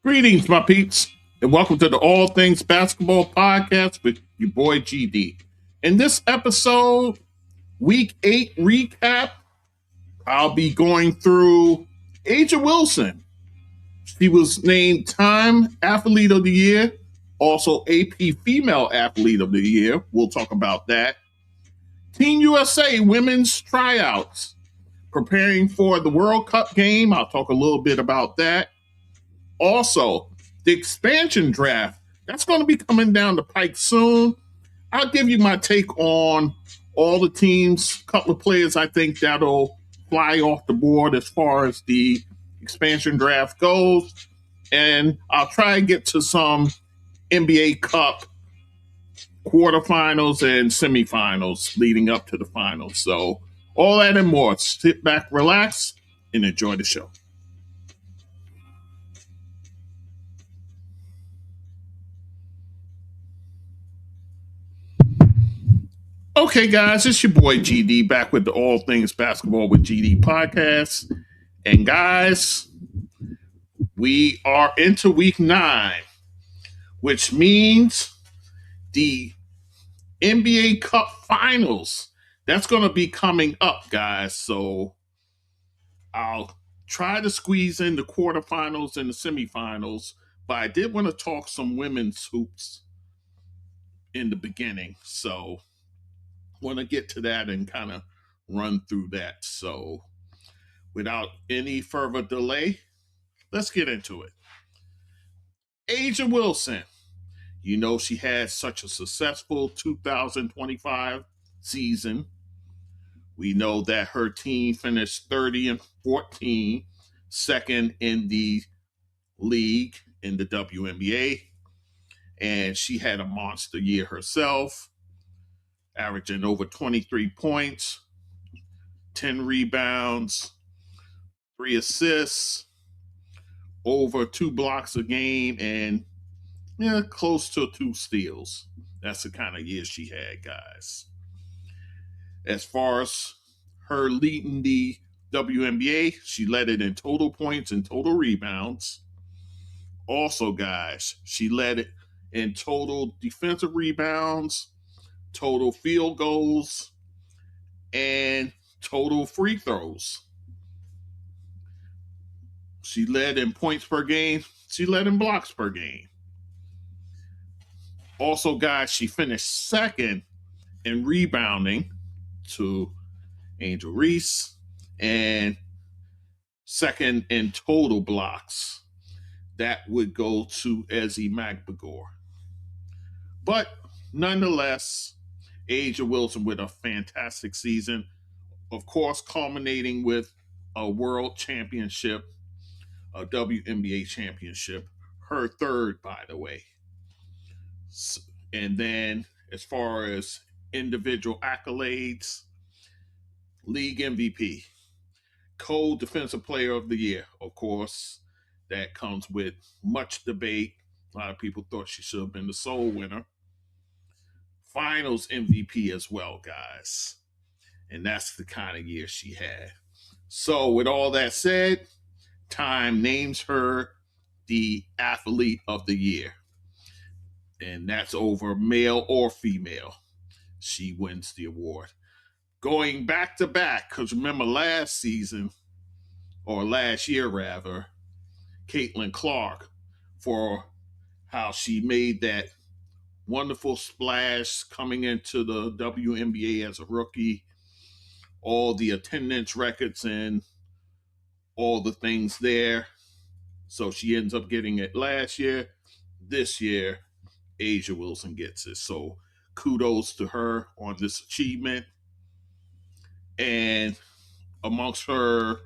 Greetings, my peeps, and welcome to the All Things Basketball Podcast with your boy GD. In this episode, Week 8 recap, I'll be going through Aja Wilson. She was named Time Athlete of the Year, also AP Female Athlete of the Year. We'll talk about that. Team USA Women's Tryouts, preparing for the World Cup game. I'll talk a little bit about that. Also, the expansion draft, that's going to be coming down the pike soon. I'll give you my take on all the teams, a couple of players I think that'll fly off the board as far as the expansion draft goes. And I'll try and get to some NBA Cup quarterfinals and semifinals leading up to the finals. So all that and more. Sit back, relax, and enjoy the show. Okay, guys, it's your boy GD back with the All Things Basketball with GD podcast. And guys, we are into week 9, which means the NBA Cup finals. That's going to be coming up, guys. So I'll try to squeeze in the quarterfinals and the semifinals, but I did want to talk some women's hoops in the beginning. So want to get to that and kind of run through that. So without any further delay, let's get into it. Aja Wilson, you know, she had such a successful 2025 season. We know that her team finished 30-14, second in the league in the WNBA. And she had a monster year herself, averaging over 23 points, 10 rebounds, 3 assists, over 2 blocks a game, and close to 2 steals. That's the kind of year she had, guys. As far as her leading the WNBA, she led it in total points and total rebounds. Also, guys, she led it in total defensive rebounds, total field goals, and total free throws. She led in points per game. She led in blocks per game. Also, guys, she finished second in rebounding to Angel Reese and second in total blocks. That would go to Ezzy Magbagor. But nonetheless, Aja Wilson with a fantastic season, of course, culminating with a world championship, a WNBA championship, her third, by the way. And then as far as individual accolades, league MVP, co-defensive player of the year, of course, that comes with much debate. A lot of people thought she should have been the sole winner. Finals MVP as well, guys. And that's the kind of year she had. So with all that said, Time names her the Athlete of the Year. And that's over male or female. She wins the award. Going back to back, because remember last season, or last year rather, Caitlin Clark, for how she made that wonderful splash coming into the WNBA as a rookie, all the attendance records and all the things there. So she ends up getting it last year. This year, Aja Wilson gets it. So kudos to her on this achievement. And amongst her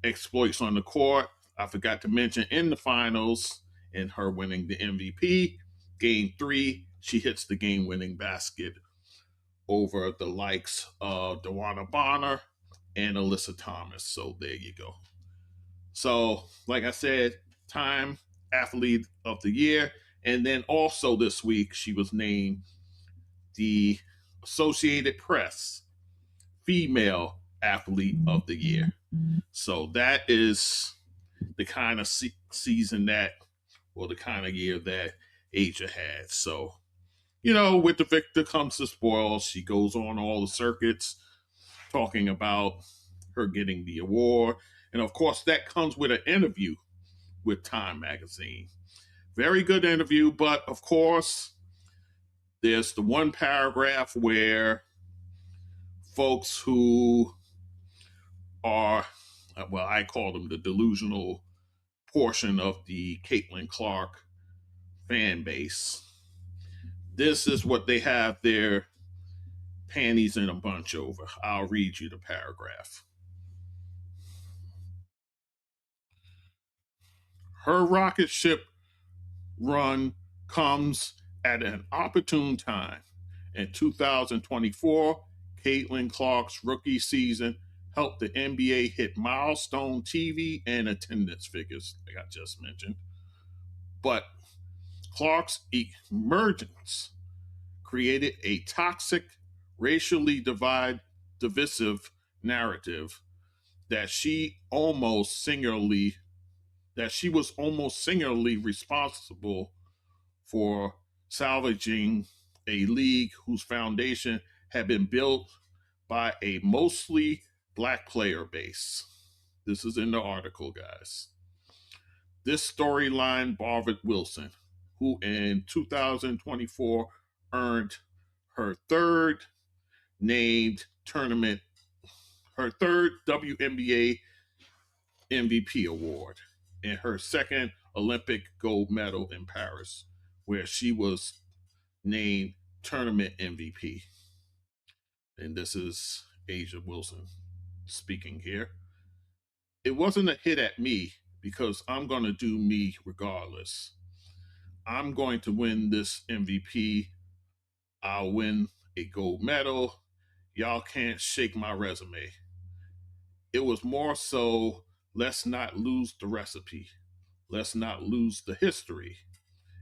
exploits on the court, I forgot to mention in the finals, in her winning the MVP, game 3, she hits the game-winning basket over the likes of DeWanna Bonner and Alyssa Thomas. So there you go. So, like I said, Time Athlete of the Year. And then also this week, she was named the Associated Press Female Athlete of the Year. So that is the kind of season that or the kind of year that Asia had. So, with the victor comes the spoils. She goes on all the circuits talking about her getting the award. And of course, that comes with an interview with Time Magazine. Very good interview, but of course, there's the one paragraph where folks who are, well, I call them the delusional portion of the Caitlin Clark fan base. This is what they have their panties in a bunch over. I'll read you the paragraph. Her rocket ship run comes at an opportune time. In 2024, Caitlin Clark's rookie season helped the NBA hit milestone TV and attendance figures, like I just mentioned. But Clark's emergence created a toxic, racially divisive narrative that she was almost singularly responsible for salvaging a league whose foundation had been built by a mostly black player base. This is in the article, guys. This storyline bothered Wilson, who in 2024 earned her third WNBA MVP award and her second Olympic gold medal in Paris, where she was named tournament MVP. And this is Asia Wilson speaking here. It wasn't a hit at me because I'm going to do me regardless. I'm going to win this MVP. I'll win a gold medal. Y'all can't shake my resume. It was more so, let's not lose the recipe. Let's not lose the history.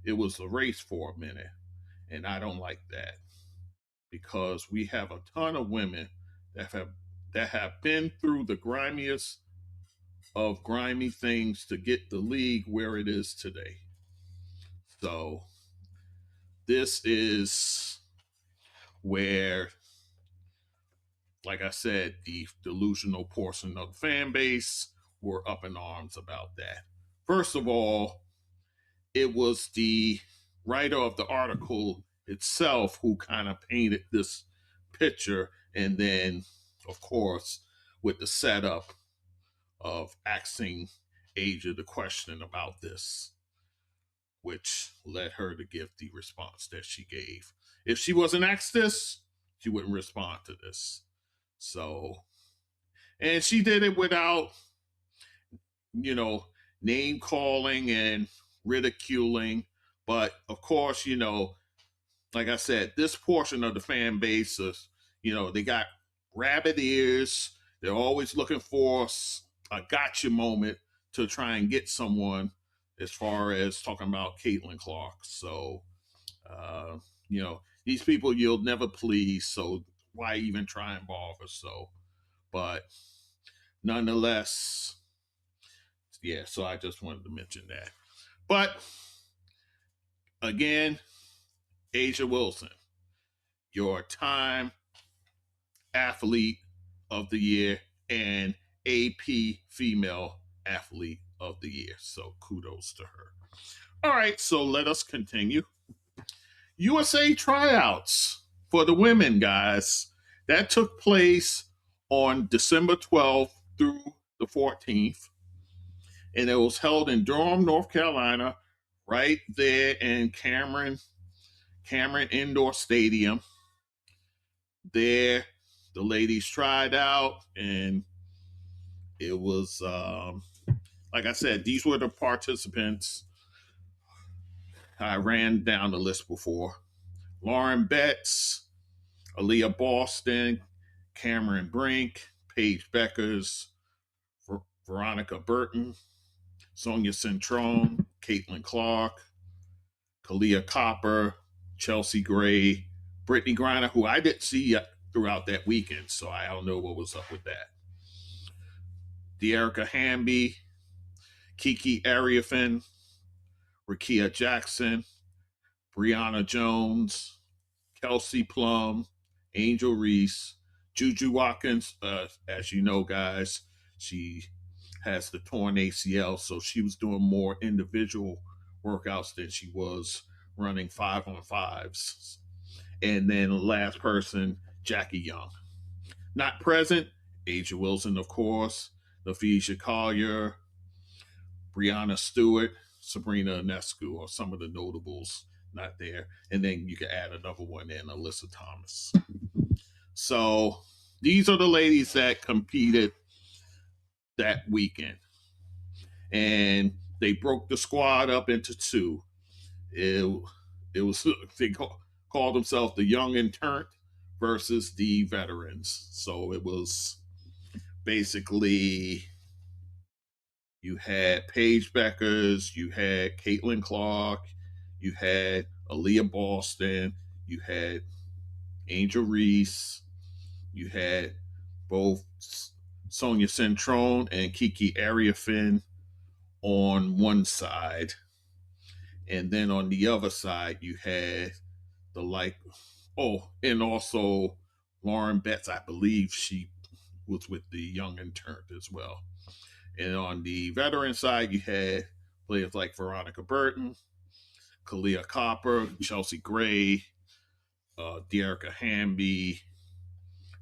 It was a race for a minute. And I don't like that because we have a ton of women that have been through the grimiest of grimy things to get the league where it is today. So this is where, like I said, the delusional portion of the fan base were up in arms about that. First of all, it was the writer of the article itself who kind of painted this picture, and then, of course, with the setup of asking Asia the question about this, which led her to give the response that she gave. If she wasn't asked this, she wouldn't respond to this. So, and she did it without, name calling and ridiculing. But of course, like I said, this portion of the fan base is, they got rabbit ears. They're always looking for a gotcha moment to try and get someone as far as talking about Caitlin Clark. So, these people you'll never please. So why even try and bother? So, but nonetheless, yeah, so I just wanted to mention that. But again, Asia Wilson, your Time Athlete of the Year and AP Female Athlete of the Year. So kudos to her. All right, so let us continue. USA tryouts for the women, guys. That took place on December 12th through the 14th. And it was held in Durham, North Carolina, right there in Cameron Indoor Stadium. There, the ladies tried out, and it was, like I said, these were the participants. I ran down the list before. Lauren Betts, Aaliyah Boston, Cameron Brink, Paige Beckers, Veronica Burton, Sonia Centrone, Caitlin Clark, Kalia Copper, Chelsea Gray, Brittany Griner, who I didn't see throughout that weekend, so I don't know what was up with that. Dearica Hamby, Kiki Ariafin, Rakia Jackson, Brianna Jones, Kelsey Plum, Angel Reese, Juju Watkins. As you know, guys, she has the torn ACL, so she was doing more individual workouts than she was running 5-on-5s. And then the last person, Jackie Young. Not present, Asia Wilson, of course, Naphesia Collier, Brianna Stewart, Sabrina Ionescu are some of the notables not there. And then you can add another one in, Alyssa Thomas. So these are the ladies that competed that weekend. And they broke the squad up into two. It was, they called themselves the Young and Turnt versus the Veterans. So it was basically, you had Paige Beckers, you had Caitlin Clark, you had Aaliyah Boston, you had Angel Reese, you had both Sonia Centrone and Kiki Ariafin on one side. And then on the other side, you had and also Lauren Betts, I believe she was with the Young and Turnt as well. And on the veteran side, you had players like Veronica Burton, Kalia Copper, Chelsea Gray, Dearica Hamby,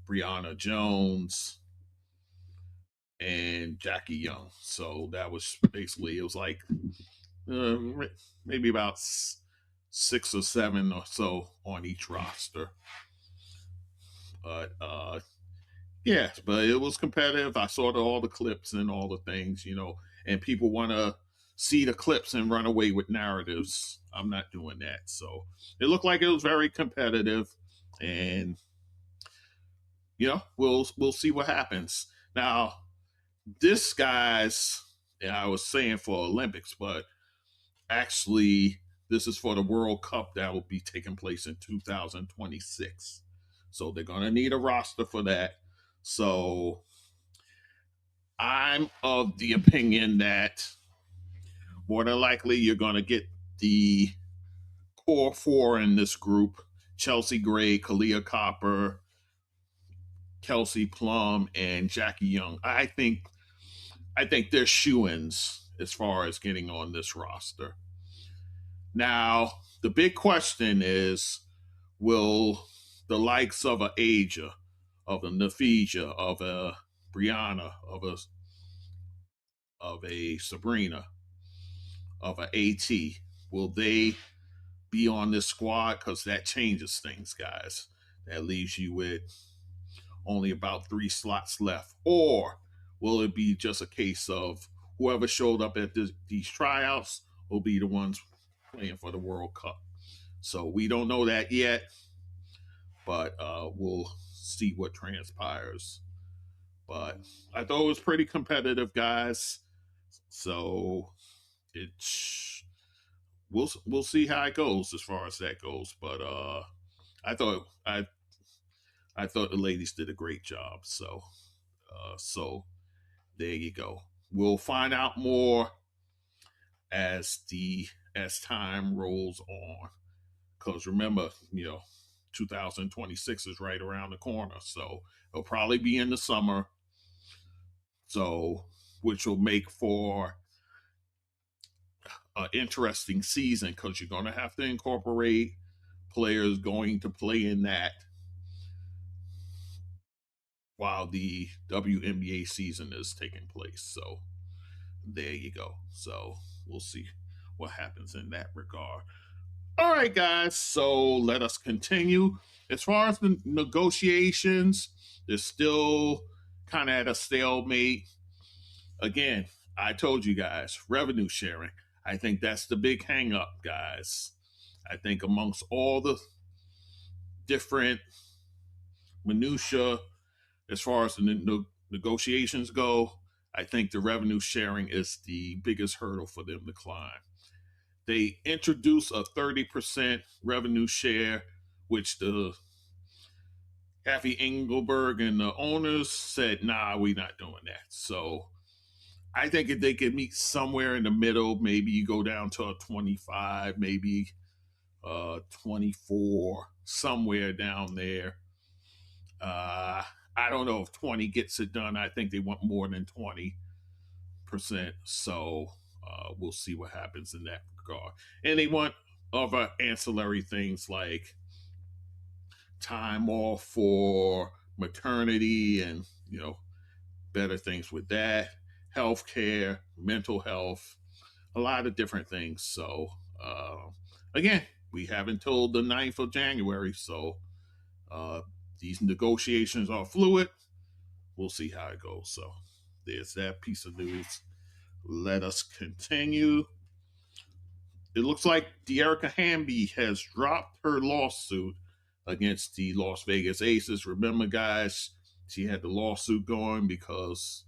Brianna Jones, and Jackie Young. So that was basically, it was like maybe about 6 or 7 or so on each roster. But yes, but it was competitive. I saw all the clips and all the things, and people want to see the clips and run away with narratives. I'm not doing that. So it looked like it was very competitive, and we'll see what happens. Now, this guy's, I was saying for Olympics, but actually this is for the World Cup that will be taking place in 2026. So they're going to need a roster for that. So I'm of the opinion that more than likely you're going to get the core 4 in this group: Chelsea Gray, Kalia Copper, Kelsey Plum, and Jackie Young. I think they're shoo-ins as far as getting on this roster. Now, the big question is, will the likes of a Asia, of a Naphesia, of a Brianna, of a Sabrina, of a AT, will they be on this squad? Because that changes things, guys. That leaves you with only about 3 slots left. Or will it be just a case of whoever showed up at these tryouts will be the ones playing for the World Cup? So we don't know that yet, but we'll see what transpires. But I thought it was pretty competitive, guys. So we'll see how it goes as far as that goes. But I thought the ladies did a great job. So there you go. We'll find out more as time rolls on. Because remember, 2026 is right around the corner. So it'll probably be in the summer. So, which will make for an interesting season, because you're going to have to incorporate players going to play in that while the WNBA season is taking place. So there you go. So we'll see what happens in that regard. All right, guys. So let us continue. As far as the negotiations, they're still kind of at a stalemate. Again, I told you guys, revenue sharing. I think that's the big hang up, guys. I think amongst all the different minutia as far as the negotiations go, I think the revenue sharing is the biggest hurdle for them to climb. They introduced a 30% revenue share, which the Kathy Engelberg and the owners said, nah, we're not doing that. So I think if they could meet somewhere in the middle, maybe you go down to a 25, maybe 24, somewhere down there. Uh, I don't know if 20 gets it done. I think they want more than 20%. So we'll see what happens in that regard. And they want other ancillary things like time off for maternity and, better things with that, health care, mental health, a lot of different things. So, again, we have until the 9th of January. So, uh, these negotiations are fluid. We'll see how it goes. So, there's that piece of news. Let us continue. It looks like Dearica Hamby has dropped her lawsuit against the Las Vegas Aces. Remember, guys, she had the lawsuit going because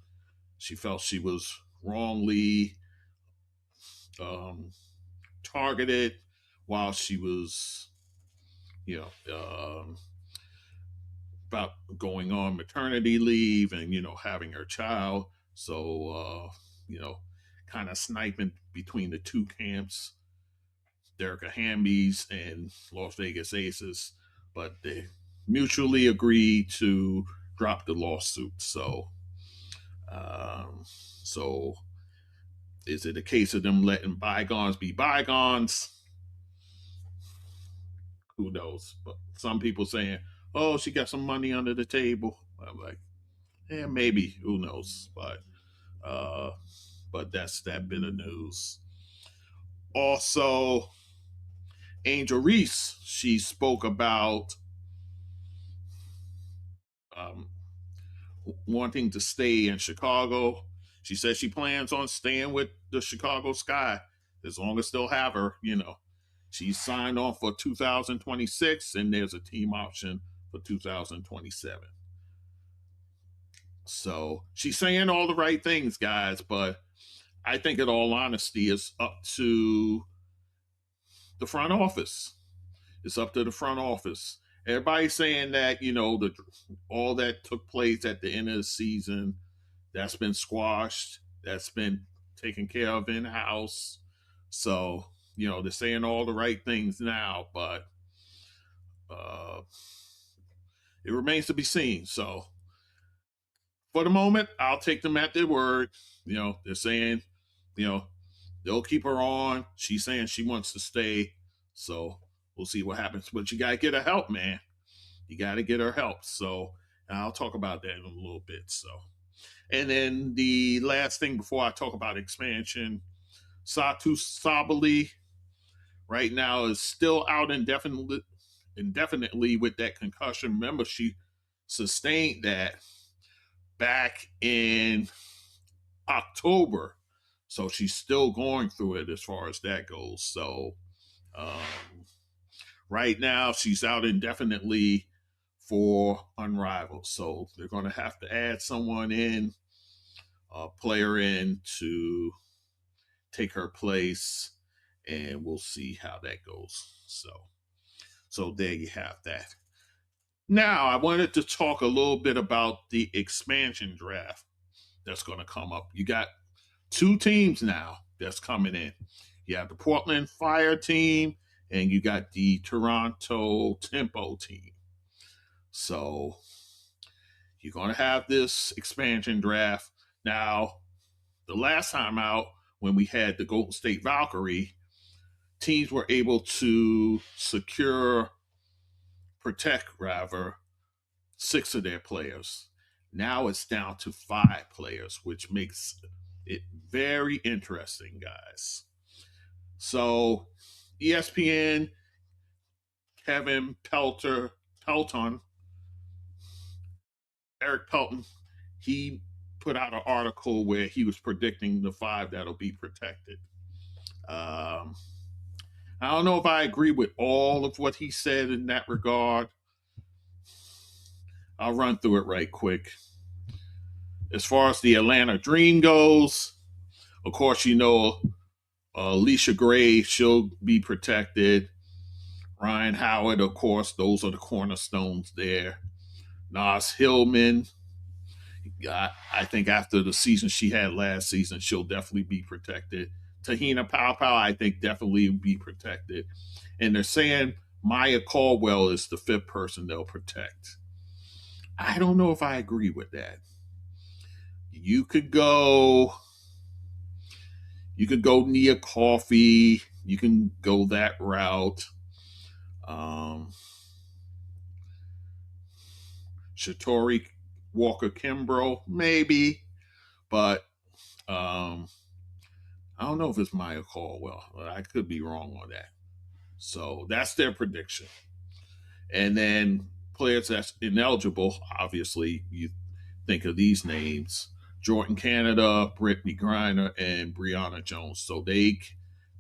she felt she was wrongly um, targeted while she was, you know, about going on maternity leave and, having her child. So, kind of sniping between the two camps, Dearica Hamby's and Las Vegas Aces. But they mutually agreed to drop the lawsuit. So is it a case of them letting bygones be bygones? Who knows? But some people saying, "Oh, she got some money under the table." I'm like, "Yeah, maybe. Who knows?" Uh, but that's that bit of news. Also, Angel Reese, she spoke about um, wanting to stay in Chicago. She said she plans on staying with the Chicago Sky as long as they'll have her. She's signed on for 2026, and there's a team option for 2027. So she's saying all the right things, guys, but I think, in all honesty, it's up to the front office. It's up to the front office. Everybody's saying that, all that took place at the end of the season, that's been squashed, that's been taken care of in house. So, they're saying all the right things now, but uh, it remains to be seen. So, for the moment, I'll take them at their word. They're saying, you know, they'll keep her on. She's saying she wants to stay. So, we'll see what happens. But you got to get her help, man. You got to get her help. So, and I'll talk about that in a little bit. So, and then the last thing before I talk about expansion, Satou Sabally right now is still out indefinitely with that concussion. Remember, she sustained that back in October. So she's still going through it as far as that goes. So right now she's out indefinitely for Unrivaled. So they're going to have to add someone in, a player in to take her place, and we'll see how that goes. So there you have that. Now I wanted to talk a little bit about the expansion draft that's going to come up. You got two teams now that's coming in. You have the Portland Fire team and you got the Toronto Tempo team. So you're going to have this expansion draft. Now, the last time out, when we had the Golden State Valkyrie, teams were able to protect rather, 6 of their players. Now it's down to 5 players, which makes it very interesting, guys. So ESPN, Kevin Pelton, Eric Pelton, he put out an article where he was predicting the 5 that'll be protected. I don't know if I agree with all of what he said in that regard. I'll run through it right quick. As far as the Atlanta Dream goes, of course, Alicia Gray, she'll be protected. Ryan Howard, of course, those are the cornerstones there. Nas Hillman, I think after the season she had last season, she'll definitely be protected. Tahina Pow Pow, I think definitely will be protected. And they're saying Maya Caldwell is the fifth person they'll protect. I don't know if I agree with that. You could go Nia Coffee. You can go that route. Shatori Walker Kimbrough, maybe, but I don't know if it's Maya Caldwell. I could be wrong on that. So that's their prediction. And then players that's ineligible, obviously, you think of these names: Jordan Canada, Brittany Griner, and Brianna Jones. So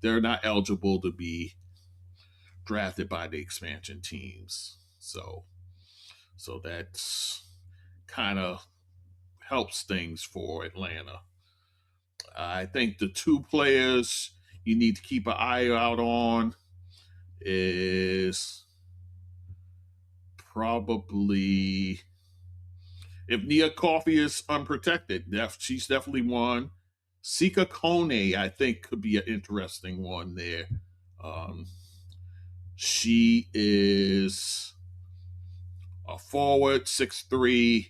they're not eligible to be drafted by the expansion teams. So that's kind of helps things for Atlanta. I think the two players you need to keep an eye out on is probably, if Nia Coffee is unprotected, she's definitely one. Sika Kone, I think, could be an interesting one there. She is a forward, 6'3",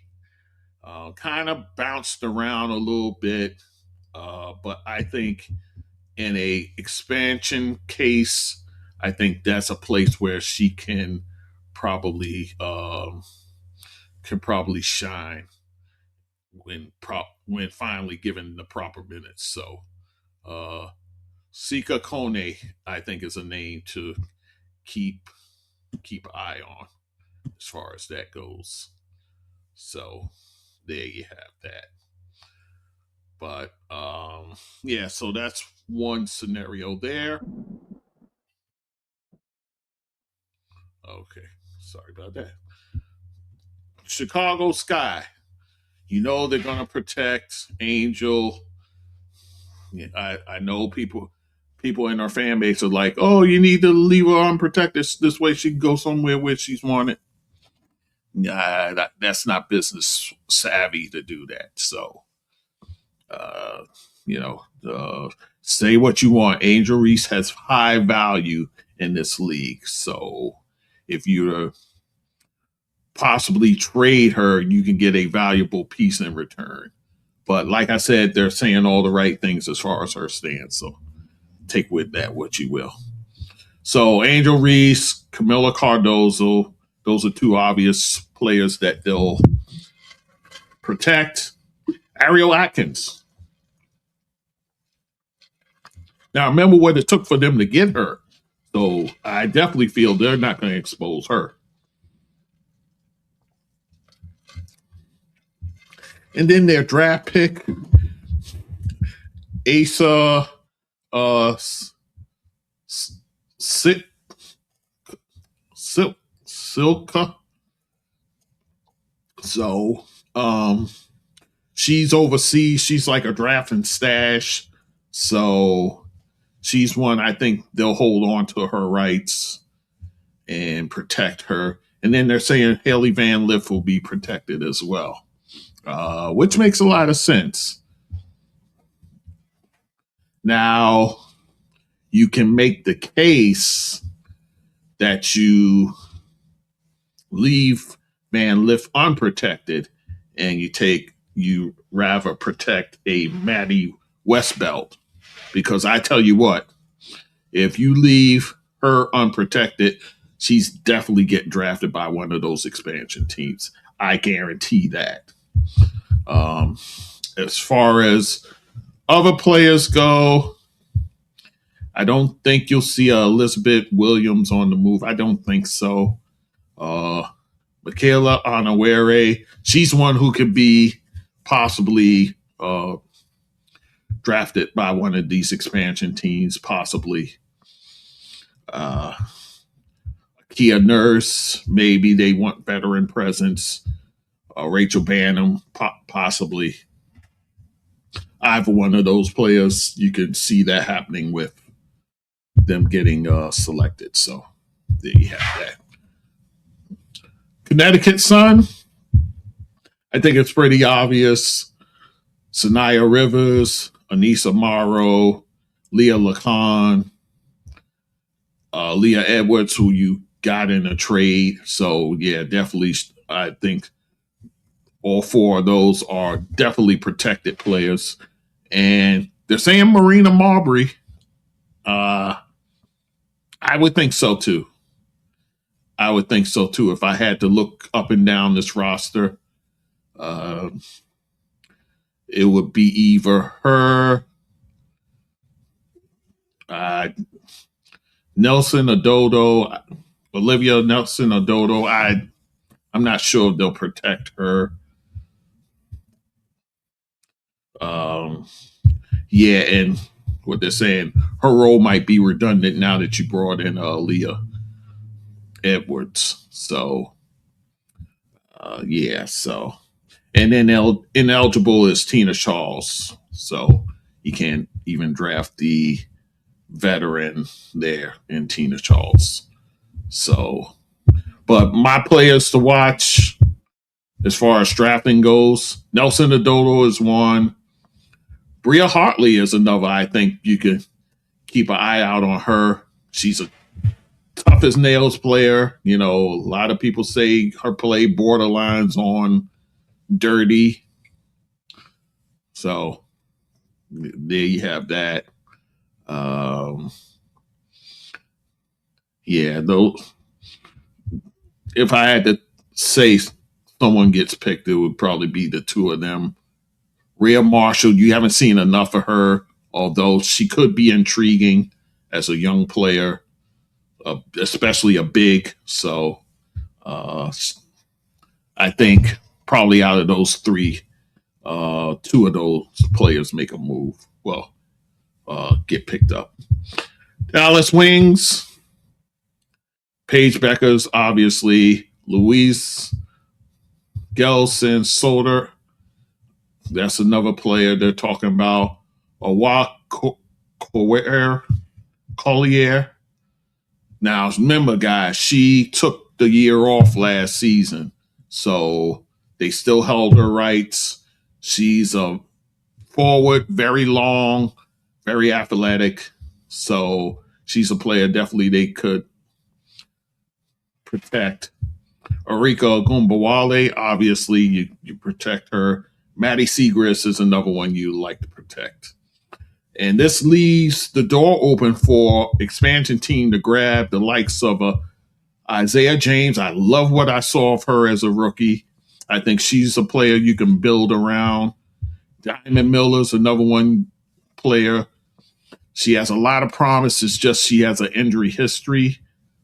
kind of bounced around a little bit, but I think in a expansion case, I think that's a place where she can probably shine when finally given the proper minutes. So Sika Kone, I think, is a name to keep an eye on as far as that goes. So there you have that. But yeah, so that's one scenario there. Okay, sorry about that. Chicago Sky. You know they're gonna protect Angel. Yeah, I know people in our fan base are like, oh, you need to leave her unprotected. This way she can go somewhere where she's wanted. Nah, that's not business savvy to do that. So, uh, say what you want. Angel Reese has high value in this league. So, if you possibly trade her, you can get a valuable piece in return. But like I said, they're saying all the right things as far as her stance. So take with that what you will. So Angel Reese, Camila Cardozo, those are two obvious players that they'll protect. Ariel Atkins. Now remember what it took for them to get her. So I definitely feel they're not going to expose her. And then their draft pick, Asa Silka. So she's overseas. She's like a draft and stash. So she's one I think they'll hold on to her rights and protect her. And then they're saying Haley Van Lith will be protected as well, which makes a lot of sense. Now, you can make the case that you leave Van Lith unprotected and you rather protect a Maddie Westbelt. Because I tell you what, if you leave her unprotected, she's definitely getting drafted by one of those expansion teams. I guarantee that. As far as other players go, I don't think you'll see Elizabeth Williams on the move. I don't think so. Michaela Onawere, she's one who could be possibly drafted by one of these expansion teams, possibly. Kia Nurse, maybe they want veteran presence. Rachel Banham, possibly. Either one of those players, you can see that happening with them getting selected. So there you have that. Connecticut Sun. I think it's pretty obvious. Sanaya Rivers, Anissa Morrow, Leah Lacan, Leah Edwards, who you got in a trade. So, yeah, definitely, I think all four of those are definitely protected players. And they're saying Marina Marbury. I would think so, too. I would think so, too. If I had to look up and down this roster, it would be either her, Nelson Ododo, Olivia Nelson Ododo. I'm not sure if they'll protect her. Yeah, and what they're saying, her role might be redundant now that you brought in Leah Edwards. So, yeah, so. And then ineligible is Tina Charles. So you can't even draft the veteran there in Tina Charles. So, but my players to watch as far as drafting goes, Nelson Ododo is one. Bria Hartley is another. I think you can keep an eye out on her. She's a tough as nails player. You know, a lot of people say her play borderlines on dirty. So there you have that. Yeah, though, if I had to say someone gets picked, it would probably be the two of them. Rhea Marshall, you haven't seen enough of her, although she could be intriguing as a young player, especially a big. So I think probably out of those three, two of those players make a move. Well, get picked up. Dallas Wings, Paige Beckers, obviously, Louise Gelson Soder. That's another player they're talking about. Awa Collier. Now, remember, guys, she took the year off last season. So they still held her rights. She's a forward, very long, very athletic. So she's a player definitely they could protect. Arika Gumbawale, obviously, you protect her. Maddie Segrist is another one you like to protect. And this leaves the door open for expansion team to grab the likes of Isaiah James. I love what I saw of her as a rookie. I think she's a player you can build around. Diamond Miller's another one player. She has a lot of promise. It's just she has an injury history.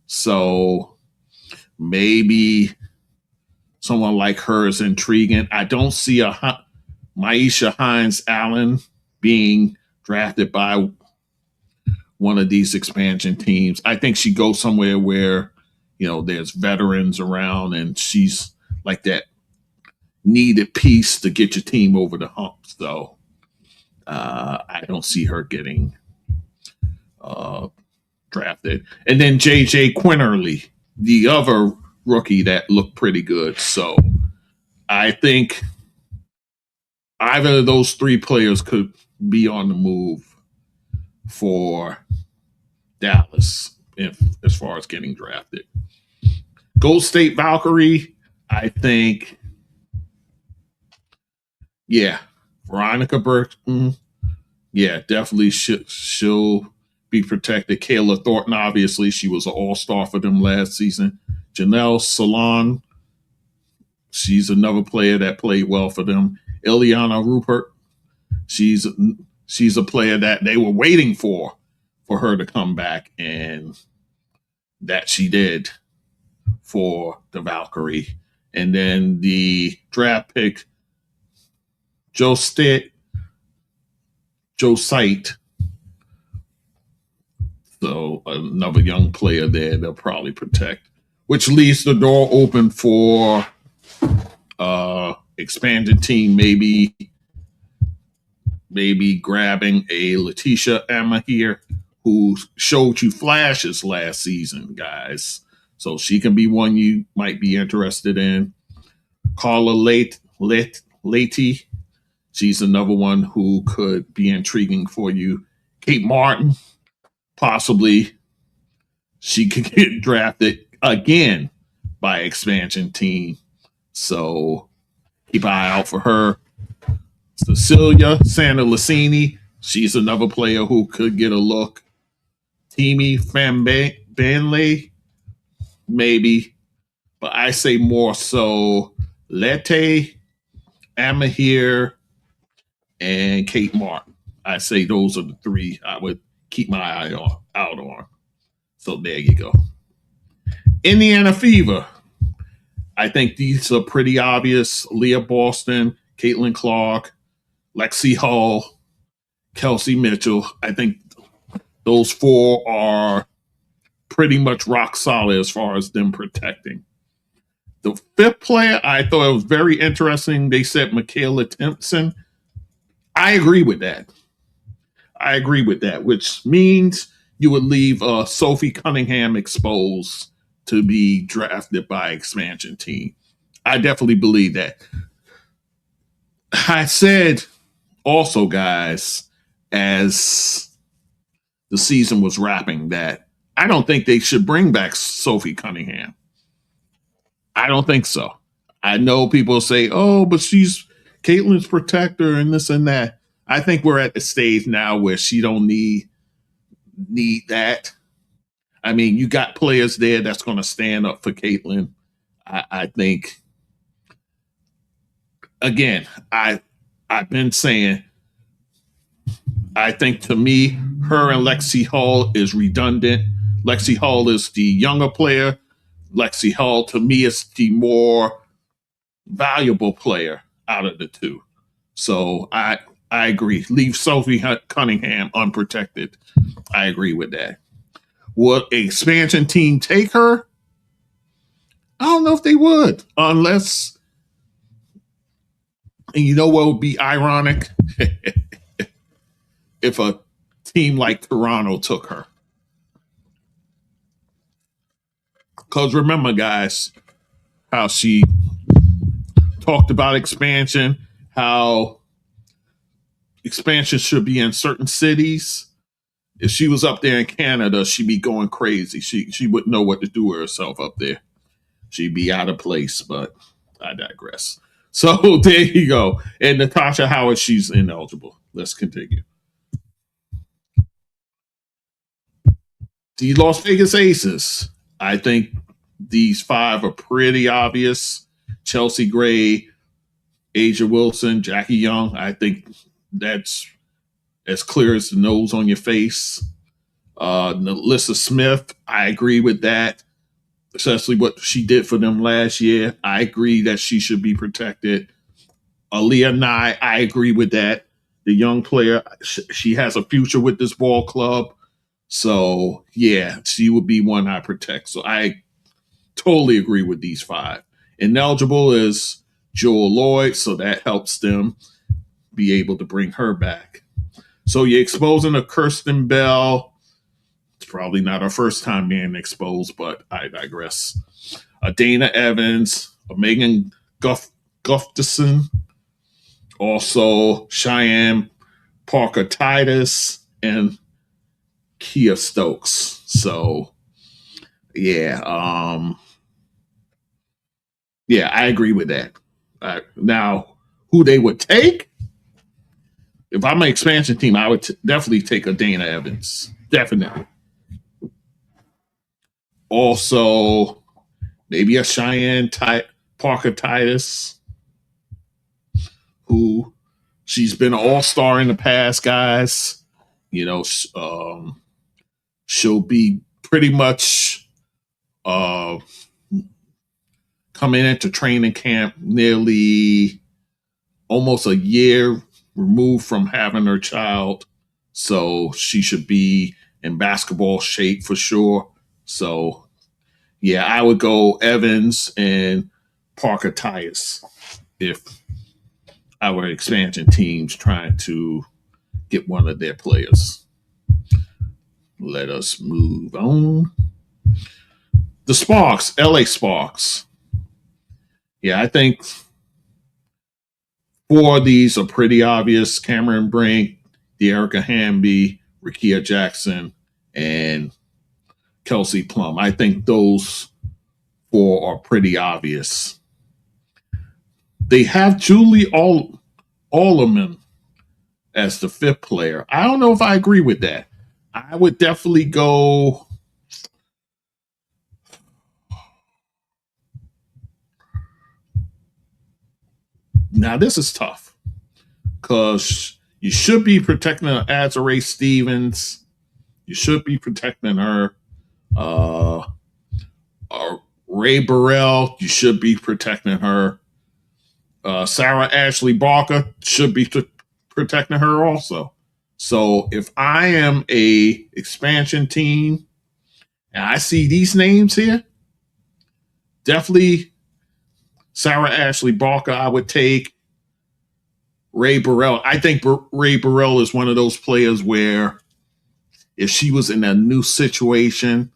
So maybe someone like her is intriguing. I don't see a Maisha Hines Allen being drafted by one of these expansion teams. I think she goes somewhere where, you know, there's veterans around and she's like that needed piece to get your team over the hump. So I don't see her getting drafted. And then JJ Quinterly, the other rookie that looked pretty good. So I think either of those three players could be on the move for Dallas as far as getting drafted. Gold State Valkyrie, I think, yeah, Veronica Burton, yeah, definitely she'll be protected. Kayla Thornton, obviously, she was an all-star for them last season. Janelle Salon, she's another player that played well for them. Ileana Rupert, she's a player that they were waiting for her to come back, and that she did for the Valkyrie. And then the draft pick, Joe Sight. So another young player there they'll probably protect, which leaves the door open for expanded team, maybe grabbing a Letitia Emma here, who showed you flashes last season, guys. So she can be one you might be interested in. Carla Leti. She's another one who could be intriguing for you. Kate Martin, possibly she could get drafted again by expansion team. So keep an eye out for her. Cecilia Santa-Licini, she's another player who could get a look. Timi Fambanley, maybe. But I say more so Lete, Amahir, and Kate Martin. I say those are the three I would keep my eye out on. So there you go. Indiana Fever. I think these are pretty obvious. Leah Boston, Caitlin Clark, Lexi Hull, Kelsey Mitchell. I think those four are pretty much rock solid as far as them protecting. The fifth player, I thought it was very interesting. They said Michaela Timpson. I agree with that. Which means you would leave Sophie Cunningham exposed to be drafted by expansion team. I definitely believe that. I said also, guys, as the season was wrapping, that I don't think they should bring back Sophie Cunningham. I don't think so. I know people say, oh, but she's Caitlin's protector and this and that. I think we're at the stage now where she don't need that. I mean, you got players there that's going to stand up for Caitlin. I think, again, I've been saying, I think to me, her and Lexi Hull is redundant. Lexi Hull is the younger player. Lexi Hull, to me, is the more valuable player out of the two. So I agree. Leave Sophie Cunningham unprotected. I agree with that. Would an expansion team take her? I don't know if they would, unless, and you know what would be ironic? If a team like Toronto took her. Because remember, guys, how she talked about expansion, how expansion should be in certain cities. If she was up there in Canada, she'd be going crazy. She wouldn't know what to do with herself up there. She'd be out of place, but I digress. So there you go. And Natasha Howard, she's ineligible. Let's continue. The Las Vegas Aces. I think these five are pretty obvious. Chelsea Gray, Asia Wilson, Jackie Young. I think that's as clear as the nose on your face. Nalissa Smith, I agree with that, especially what she did for them last year. I agree that she should be protected. Aaliyah Nye, I agree with that. The young player, she has a future with this ball club. So, yeah, she would be one I protect. So I totally agree with these five. Ineligible is Joel Lloyd, so that helps them be able to bring her back. So you're exposing a Kirsten Bell. It's probably not her first time being exposed, but I digress. A Dana Evans, a Megan Gustafson, also Cheyenne Parker Titus, and Kia Stokes. So, yeah, I agree with that. Now, who they would take? If I'm an expansion team, I would definitely take a Dana Evans. Definitely. Also, maybe a Cheyenne Parker Titus, who she's been an all-star in the past, guys. You know, she'll be pretty much coming into training camp nearly almost a year removed from having her child. So she should be in basketball shape for sure. So, yeah, I would go Evans and Parker Titus if I were expansion teams trying to get one of their players. Let us move on. The Sparks, LA Sparks. Yeah, I think Four of these are pretty obvious: Cameron Brink, Dearica Hamby, Rakia Jackson, and Kelsey Plum. I think those four are pretty obvious. They have Julie Alderman as the fifth player. I don't know if I agree with that. I would definitely go. Now, this is tough because you should be protecting Azurá Stevens. You should be protecting her. Uh, Ray Burrell, you should be protecting her. Sarah Ashley Barker should be protecting her also. So if I am a expansion team and I see these names here, definitely Sarah Ashley Barker I would take. Ray Burrell. I think Ray Burrell is one of those players where if she was in a new situation,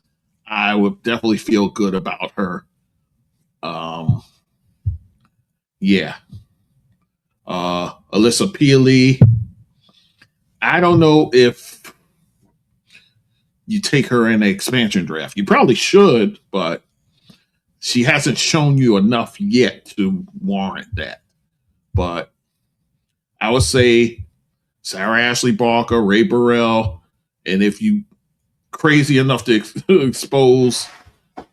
I would definitely feel good about her. Yeah. Alyssa Peely. I don't know if you take her in an expansion draft. You probably should, but she hasn't shown you enough yet to warrant that. But I would say Sarah Ashley Barker, Ray Burrell, and if you crazy enough to expose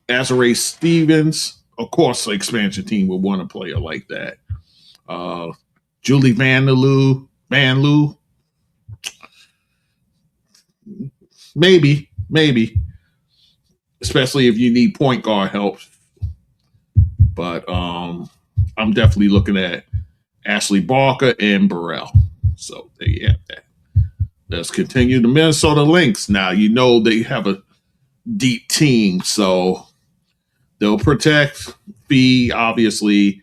Azurá Stevens, of course, the expansion team would want a player like that. Julie Van Loo, maybe, especially if you need point guard help. But I'm definitely looking at Ashley Barker and Burrell. So there you have that. Let's continue. The Minnesota Lynx. Now, you know they have a deep team, so they'll protect Fee, obviously,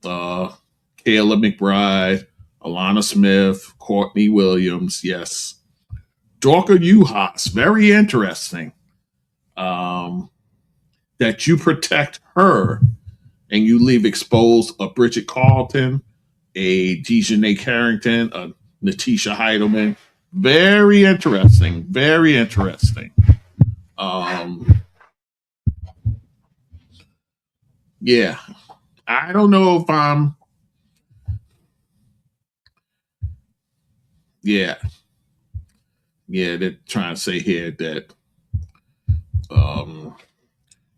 Kayla McBride, Alana Smith, Courtney Williams, yes. Dorka Juhas, very interesting that you protect her and you leave exposed a Bridget Carlton, a Dejanay Carrington, a Natisha Heidelman. Very interesting. Very interesting. Yeah. I don't know if I'm. Yeah. Yeah, they're trying to say here that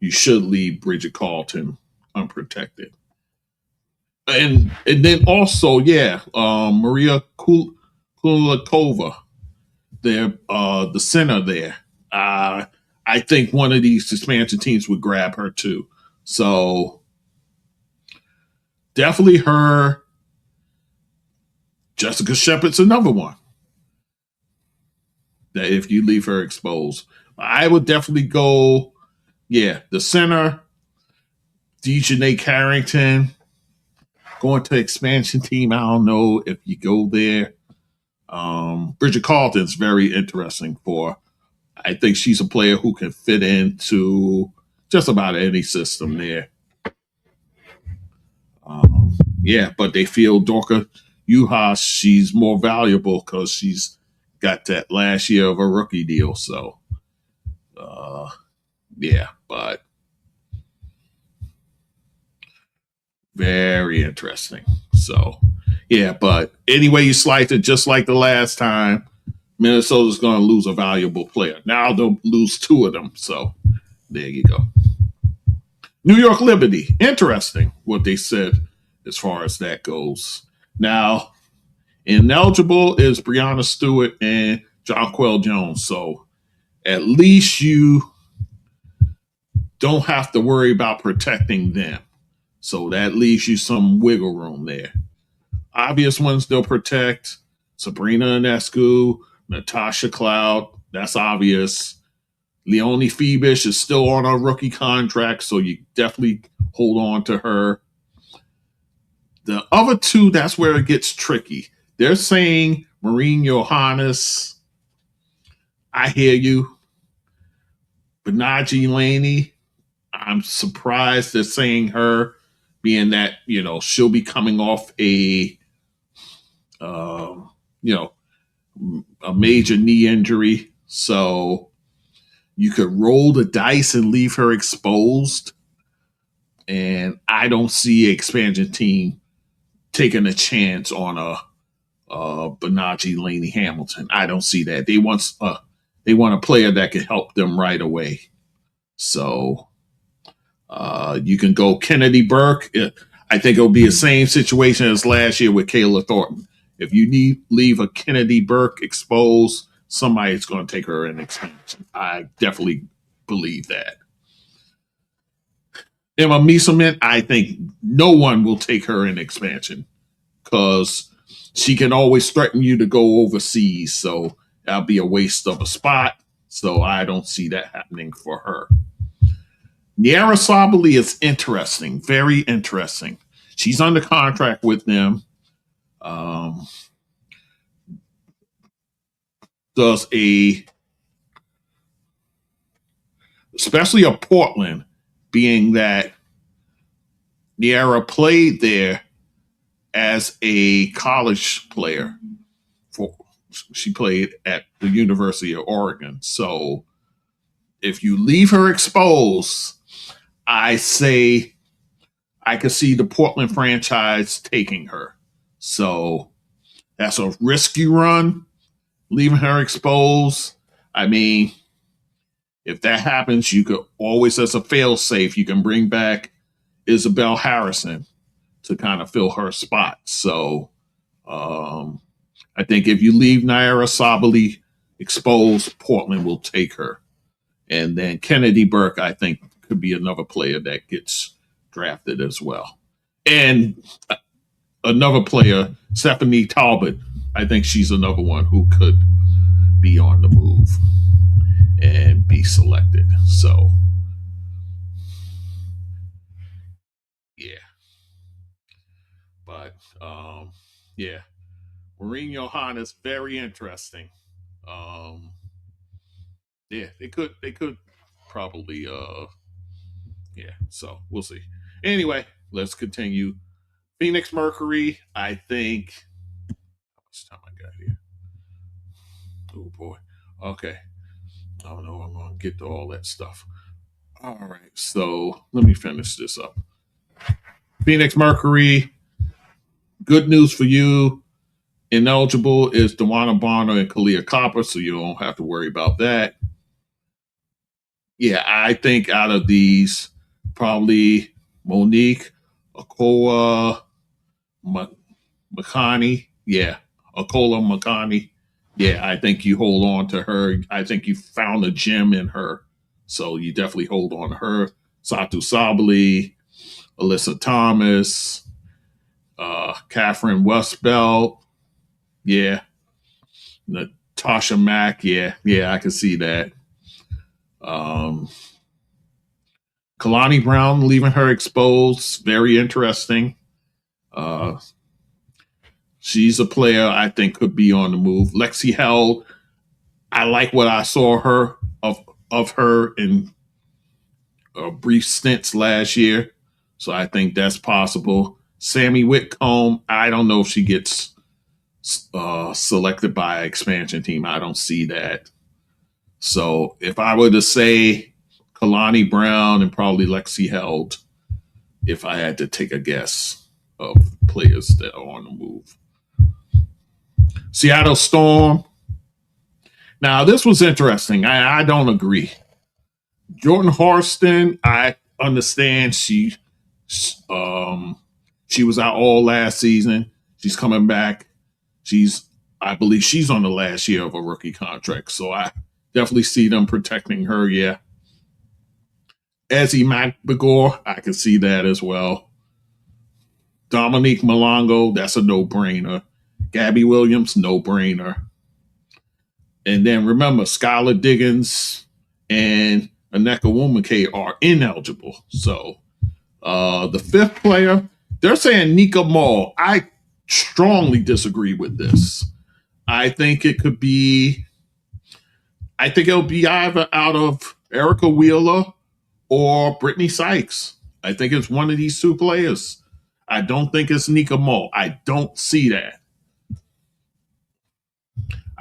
you should leave Bridget Carlton unprotected. And then also, yeah, Maria Kulikova, the center there. I think one of these expansion teams would grab her too. So definitely her. Jessica Shepard's another one that if you leave her exposed, I would definitely go. Yeah, the center, Dejanay Carrington, going to expansion team. I don't know if you go there. Bridget Carlton's very interesting for. I think she's a player who can fit into just about any system there. Yeah, but they feel Dorka Juhas, she's more valuable because she's got that last year of a rookie deal. So, yeah, but very interesting. So, yeah, but anyway, you slice it just like the last time. Minnesota's going to lose a valuable player. Now they'll lose two of them. So, there you go. New York Liberty. Interesting what they said as far as that goes. Now, ineligible is Brianna Stewart and Jonquel Jones. So at least you don't have to worry about protecting them. So that leaves you some wiggle room there. Obvious ones they'll protect: Sabrina Ionescu, Natasha Cloud. That's obvious. Leonie Febish is still on a rookie contract, so you definitely hold on to her. The other two, that's where it gets tricky. They're saying Maureen Johannes. I hear you. Benaji Laney, I'm surprised they're saying her, being that, she'll be coming off a um, you know, a major knee injury. So you could roll the dice and leave her exposed. And I don't see an expansion team taking a chance on a Benaji Laney Hamilton. I don't see that. They want a player that can help them right away. So you can go Kennedy Burke. I think it'll be the same situation as last year with Kayla Thornton. If you leave a Kennedy Burke exposed, somebody's going to take her in expansion. I definitely believe that. Emma Mieselman, I think no one will take her in expansion because she can always threaten you to go overseas. So that'll be a waste of a spot. So I don't see that happening for her. Dearica Hamby is interesting, very interesting. She's under contract with them. Does especially a Portland, being that Dearica played there as a college player. She played at the University of Oregon. So if you leave her exposed, I say I could see the Portland franchise taking her. So that's a risky run, leaving her exposed. I mean, if that happens, you could always, as a fail safe, you can bring back Isabel Harrison to kind of fill her spot. So I think if you leave Dearica Hamby exposed, Portland will take her. And then Kennedy Burke, I think, could be another player that gets drafted as well. And another player, Stephanie Talbot, I think she's another one who could be on the move and be selected. So, yeah. But, yeah. Maureen Johannes, very interesting. Yeah, they could probably, yeah, so we'll see. Anyway, let's continue. Phoenix Mercury, I think. How much time I got here? Oh boy. Okay. I don't know. I'm gonna get to all that stuff. All right. So let me finish this up. Phoenix Mercury. Good news for you. Ineligible is Dewana Bonner and Kalia Copper, so you don't have to worry about that. Yeah, I think out of these, probably Monique, Akola, Makani. Yeah, Akola Makani. Yeah, I think you hold on to her. I think you found a gem in her. So you definitely hold on to her. Satou Sabally, Alyssa Thomas, Catherine Westbelt. Yeah. Natasha Mack. Yeah, I can see that. Kalani Brown, leaving her exposed. Very interesting. Uh, she's a player I think could be on the move. Lexi Held, I like what I saw her of her in brief stints last year. So I think that's possible. Sammy Whitcomb, I don't know if she gets selected by an expansion team. I don't see that. So if I were to say Kalani Brown and probably Lexi Held, if I had to take a guess of players that are on the move. Seattle Storm. Now, this was interesting. I don't agree. Jordan Horston, I understand she was out all last season. She's coming back. I believe she's on the last year of a rookie contract. So I definitely see them protecting her. Yeah. Ezzy McBegor, I can see that as well. Dominique Malongo, that's a no-brainer. Gabby Williams, no-brainer. And then remember, Skylar Diggins and Aneka Wumake are ineligible. So the fifth player, they're saying Nika Mall. I strongly disagree with this. I think it'll be either out of Erica Wheeler or Brittany Sykes. I think it's one of these two players. I don't think it's Nika Mall. I don't see that.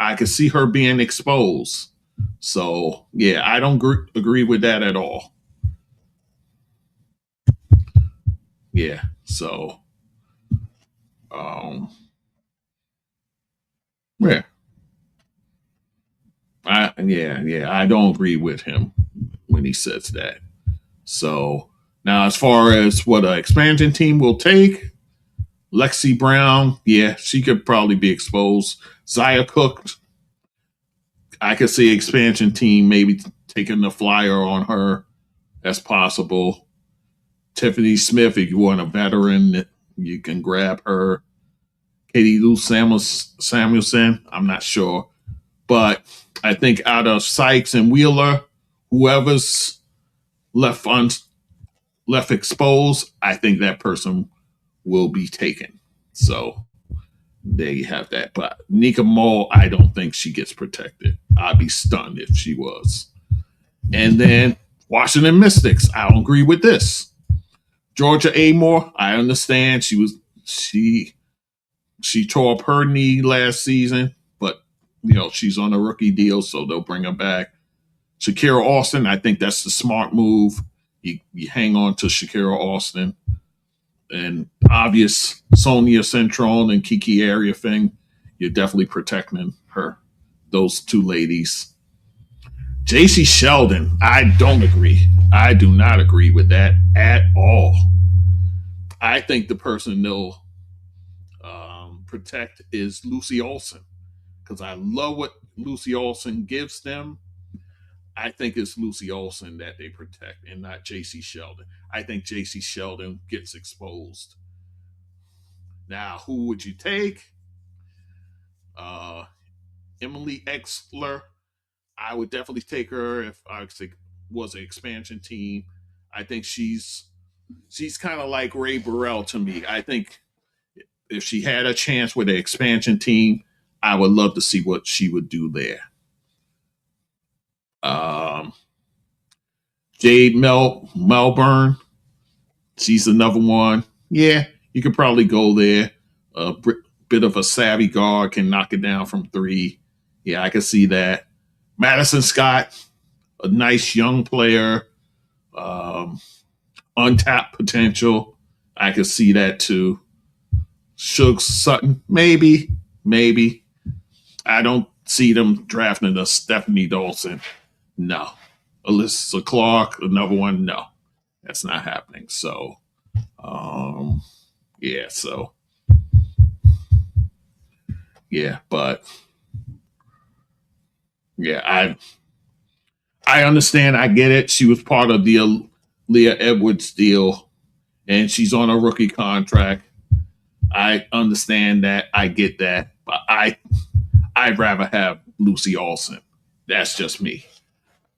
I could see her being exposed. So yeah, I don't agree with that at all. Yeah. So um, yeah, I don't agree with him when he says that. So now, as far as what an expansion team will take, Lexi Brown, yeah, she could probably be exposed. Zaya Cook, I could see expansion team maybe taking the flyer on her as possible. Tiffany Smith, if you want a veteran, you can grab her. Katie Lou Samuelson, I'm not sure. But I think out of Sykes and Wheeler, whoever's left left exposed, I think that person will be taken. So there you have that. But Nika Mole, I don't think she gets protected. I'd be stunned if she was. And then Washington Mystics, I don't agree with this. Georgia Amore, I understand she tore up her knee last season, but she's on a rookie deal, so they'll bring her back. Shakira Austin, I think that's the smart move. You hang on to Shakira Austin. And obvious Sonia Centron and Kiki Area thing, you're definitely protecting her. Those two ladies. JC Sheldon, I don't agree. I do not agree with that at all. I think the person they'll protect is Lucy Olson because I love what Lucy Olson gives them. I think it's Lucy Olson that they protect and not JC Sheldon. I think JC Sheldon gets exposed. Now, who would you take? Emily Exler. I would definitely take her if I was an expansion team. I think she's kind of like Ray Burrell to me. I think if she had a chance with an expansion team, I would love to see what she would do there. Jade Melbourne, she's another one. Yeah, you could probably go there. A bit of a savvy guard, can knock it down from three. Yeah, I can see that. Madison Scott, a nice young player, untapped potential. I could see that too. Suge Sutton, maybe. I don't see them drafting a Stephanie Dawson. No. Alyssa Clark, another one. No, that's not happening. So, yeah. So, yeah. But yeah, I understand. I get it. She was part of the Leah Edwards deal, and she's on a rookie contract. I understand that. I get that. But I'd rather have Lucy Olson. That's just me.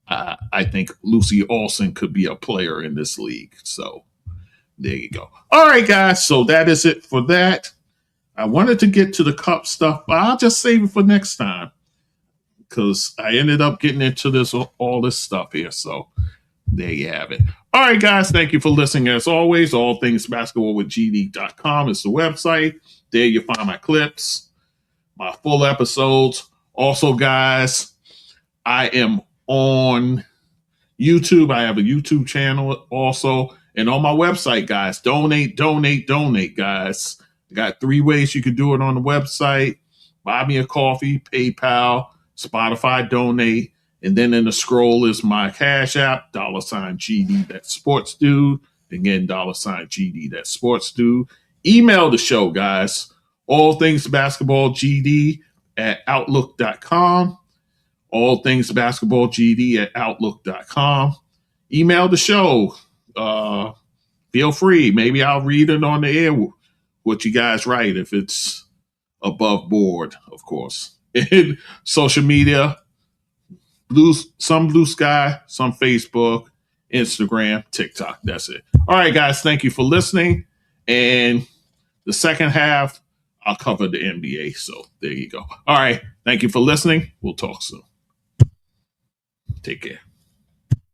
I think Lucy Olson could be a player in this league. So there you go. All right, guys. So that is it for that. I wanted to get to the cup stuff, but I'll just save it for next time because I ended up getting into all this stuff here. So there you have it. All right, guys. Thank you for listening. As always, all things basketball with GD.com is the website. There you find my clips, my full episodes. Also, guys, I am on YouTube. I have a YouTube channel also. And on my website, guys, donate, guys. I got 3 ways you can do it on the website. Buy me a coffee, PayPal, Spotify donate. And then in the scroll is my Cash App, $GD, that's sports dude. Again, $GD, that's sports dude. Email the show, guys. All things basketball GD at outlook.com. All things basketball GD at outlook.com. Email the show. Feel free. Maybe I'll read it on the air, what you guys write, if it's above board, of course. And social media, some Blue Sky, some Facebook, Instagram, TikTok. That's it. All right, guys. Thank you for listening. And the second half, I'll cover the NBA. So there you go. All right. Thank you for listening. We'll talk soon. Take care.